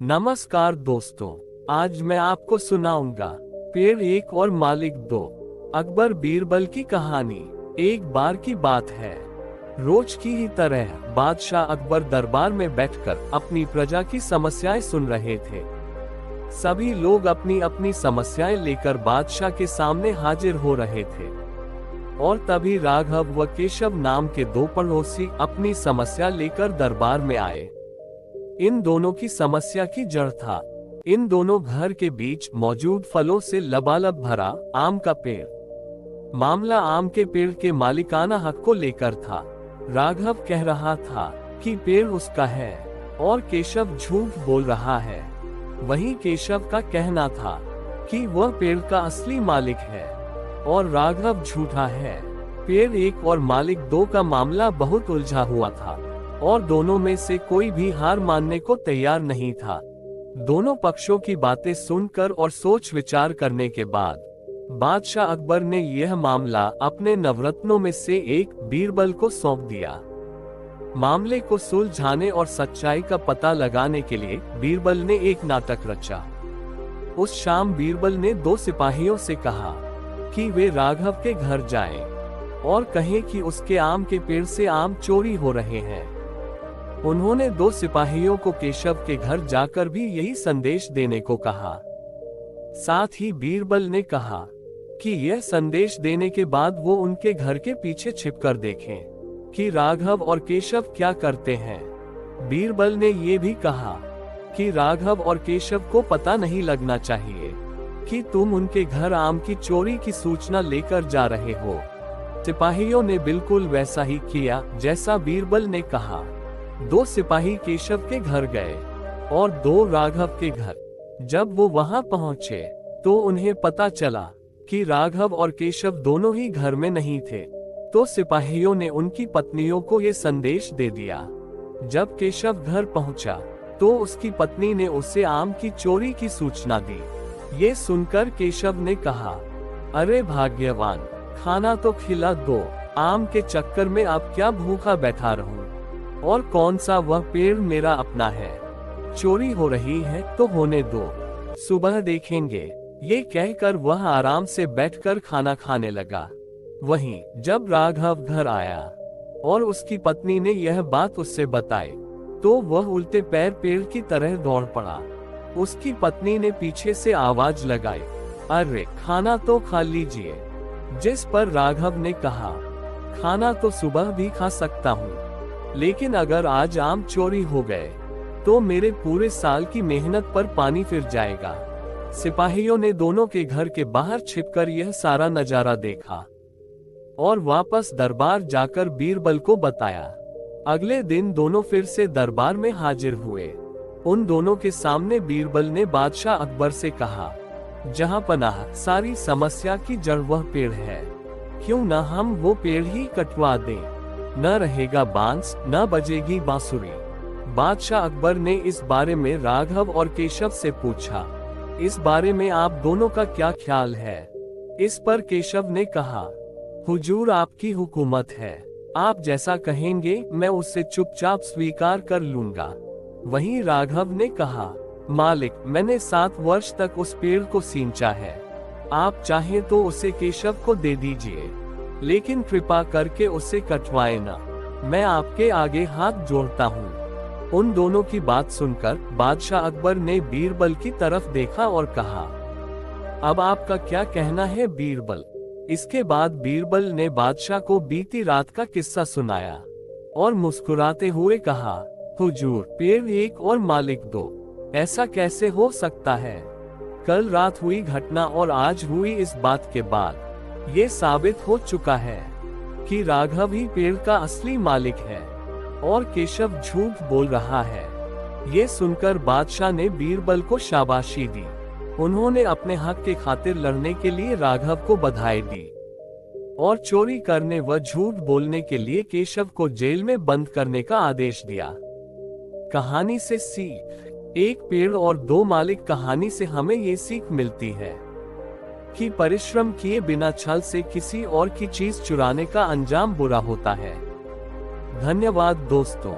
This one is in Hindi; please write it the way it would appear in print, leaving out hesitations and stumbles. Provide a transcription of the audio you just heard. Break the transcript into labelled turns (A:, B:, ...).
A: नमस्कार दोस्तों, आज मैं आपको सुनाऊंगा पेड़ एक और मालिक दो। अकबर बीरबल की कहानी। एक बार की बात है, रोज की ही तरह बादशाह अकबर दरबार में बैठकर अपनी प्रजा की समस्याएं सुन रहे थे। सभी लोग अपनी अपनी समस्याएं लेकर बादशाह के सामने हाजिर हो रहे थे और तभी राघव व केशव नाम के दो पड़ोसी अपनी समस्या लेकर दरबार में आए। इन दोनों की समस्या की जड़ था इन दोनों घर के बीच मौजूद फलों से लबालब भरा आम का पेड़। मामला आम के पेड़ के मालिकाना हक को लेकर था। राघव कह रहा था कि पेड़ उसका है और केशव झूठ बोल रहा है। वहीं केशव का कहना था कि वह पेड़ का असली मालिक है और राघव झूठा है। पेड़ एक और मालिक दो का मामला बहुत उलझा हुआ था और दोनों में से कोई भी हार मानने को तैयार नहीं था। दोनों पक्षों की बातें सुनकर और सोच विचार करने के बाद बादशाह अकबर ने यह मामला अपने नवरत्नों में से एक बीरबल को सौंप दिया। मामले को सुलझाने और सच्चाई का पता लगाने के लिए बीरबल ने एक नाटक रचा। उस शाम बीरबल ने दो सिपाहियों से कहा कि वे राघव के घर जाएं और कहें कि उसके आम के पेड़ से आम चोरी हो रहे हैं। उन्होंने दो सिपाहियों को केशव के घर जाकर भी यही संदेश देने को कहा। साथ ही बीरबल ने कहा कि यह संदेश देने के बाद वो उनके घर के पीछे छिपकर देखें कि राघव और केशव क्या करते हैं। बीरबल ने ये भी कहा कि राघव और केशव को पता नहीं लगना चाहिए कि तुम उनके घर आम की चोरी की सूचना लेकर जा रहे हो। सिपाहियों ने बिल्कुल वैसा ही किया जैसा बीरबल ने कहा। दो सिपाही केशव के घर गए और दो राघव के घर। जब वो वहां पहुंचे तो उन्हें पता चला कि राघव और केशव दोनों ही घर में नहीं थे। तो सिपाहियों ने उनकी पत्नियों को ये संदेश दे दिया। जब केशव घर पहुंचा तो उसकी पत्नी ने उसे आम की चोरी की सूचना दी। ये सुनकर केशव ने कहा, अरे भाग्यवान, खाना तो खिला दो, आम के चक्कर में अब क्या भूखा बैठा रहूं। और कौन सा वह पेड़ मेरा अपना है। चोरी हो रही है तो होने दो, सुबह देखेंगे। ये कहकर वह आराम से बैठकर खाना खाने लगा। वहीं जब राघव घर आया और उसकी पत्नी ने यह बात उससे बताई तो वह उल्टे पैर पेड़ की तरह दौड़ पड़ा। उसकी पत्नी ने पीछे से आवाज लगाई, अरे खाना तो खा लीजिए। जिस पर राघव ने कहा, खाना तो सुबह भी खा सकता हूँ, लेकिन अगर आज आम चोरी हो गए तो मेरे पूरे साल की मेहनत पर पानी फिर जाएगा। सिपाहियों ने दोनों के घर के बाहर छिपकर यह सारा नजारा देखा और वापस दरबार जाकर बीरबल को बताया। अगले दिन दोनों फिर से दरबार में हाजिर हुए। उन दोनों के सामने बीरबल ने बादशाह अकबर से कहा, जहां पनाह सारी समस्या की जड़ वह पेड़ है, क्यों न हम वो पेड़ ही कटवा दें। न रहेगा बांस, न बजेगी बांसुरी। बादशाह अकबर ने इस बारे में राघव और केशव से पूछा, इस बारे में आप दोनों का क्या ख्याल है। इस पर केशव ने कहा, हुजूर आपकी हुकूमत है, आप जैसा कहेंगे मैं उससे चुपचाप स्वीकार कर लूंगा। वहीं राघव ने कहा, मालिक, मैंने 7 वर्ष तक उस पेड़ को सींचा है, आप चाहें तो उसे केशव को दे दीजिए, लेकिन कृपा करके उसे कटवाए ना, मैं आपके आगे हाथ जोड़ता हूँ। उन दोनों की बात सुनकर बादशाह अकबर ने बीरबल की तरफ देखा और कहा, अब आपका क्या कहना है बीरबल। इसके बाद बीरबल ने बादशाह को बीती रात का किस्सा सुनाया और मुस्कुराते हुए कहा, हुजूर, पेड़ एक और मालिक दो, ऐसा कैसे हो सकता है। कल रात हुई घटना और आज हुई इस बात के बाद ये साबित हो चुका है कि राघव ही पेड़ का असली मालिक है और केशव झूठ बोल रहा है। ये सुनकर बादशाह ने बीरबल को शाबाशी दी। उन्होंने अपने हक के खातिर लड़ने के लिए राघव को बधाई दी और चोरी करने व झूठ बोलने के लिए केशव को जेल में बंद करने का आदेश दिया। कहानी से सीख। एक पेड़ और दो मालिक कहानी से हमें ये सीख मिलती है कि परिश्रम किए बिना छल से किसी और की चीज चुराने का अंजाम बुरा होता है। धन्यवाद दोस्तों।